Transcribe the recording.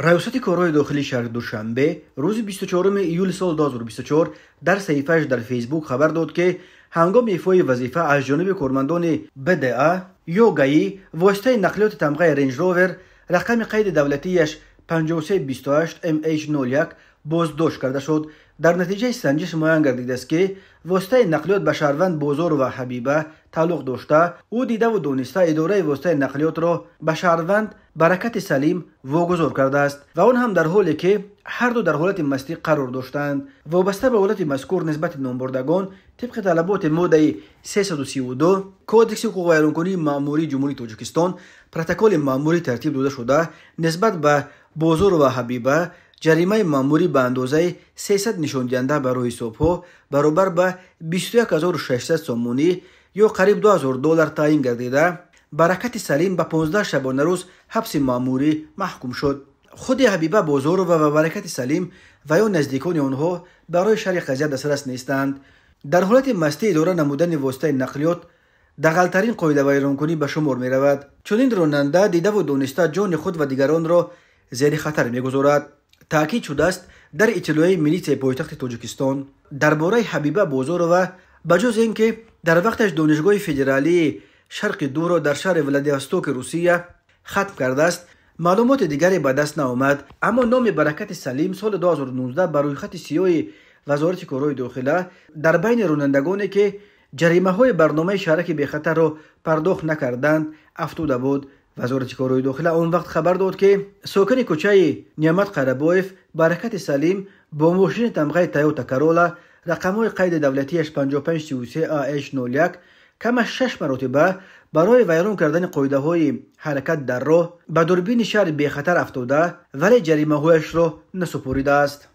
ریاست کارهای داخلی شهر دوشنبه روز 24 ایول سال 2024 در صحیفه‌اش در فیسبوک خبر داد که هنگام ایفای وظیفه از جانب کارمندان بدعه یوگایی واسطه نقلیات تمغه رنج روور رقم قید دولتیش 5328 MH01 بازداشت کرده شد. در نتیجه سنجش معین گردیده است که واسطه نقلیات به شهروند بازار و حبیبه تعلق داشته. او دیده و دانسته اداره واسطه نقلیات را به شهروند برکت سلیم واگذار کرده است و آن هم در حالی که هر دو در حالت مستی قرار داشتند. وابسته به حالت مذکور نسبت نامبردگان طبق طلبات ماده 332 کودکس حقوق ویرانکنی مأموری جمهوری تاجیکستان پروتکل مأموری ترتیب داده شده نسبت به بازار و حبیبه جریمه مأموری به اندازه 300 نشان دهنده برای صبح برابر به 21600 سومونی یا قریب $2000 تعیین گردیده. برکت سلیم به 15 شبانه روز حبس مأموری محکوم شد. خود حبیبه بازار و برکت سلیم و یا نزدیکان آنها برای شرح قضیه دسترس نیستند. در حالت مستی اداره نمودن واسطه نقلیات دغل‌ترین قاعده ویرانکنی به شمار می رود. چون این راننده دیده و دانسته جان خود و دیگران را زیر خطر می گذارد. تاکید شده است در اطلاعیه ملیت پایتخت تاجیکستان درباره حبیبه بازار و بجز اینکه در وقتش دانشگاه فدرالی شرق دو را در شهر ولادیوستوک روسیه ختم کرده است، معلومات دیگری به دست نآمد. اما نام برکت سلیم سال 2019 بر روی خط سیاه وزارت کارهای داخله در بین رانندگانی که جریمه های برنامه شهرک بی خطر را پرداخت نکردند افتاده بود. وزارت کارهای داخله آن وقت خبر داد که ساکن کوچه نیامت قره‌بایف برکت سلیم با ماشین تمغه تویوتا کرولا رقم‌های قید دولتیش 5533 AH01 کم از 6 مرتبه برای ویران کردن قاعده‌های حرکت در راه به دوربین شهر بی خطر افتاده ولی جریمه هایش را نسپرده است.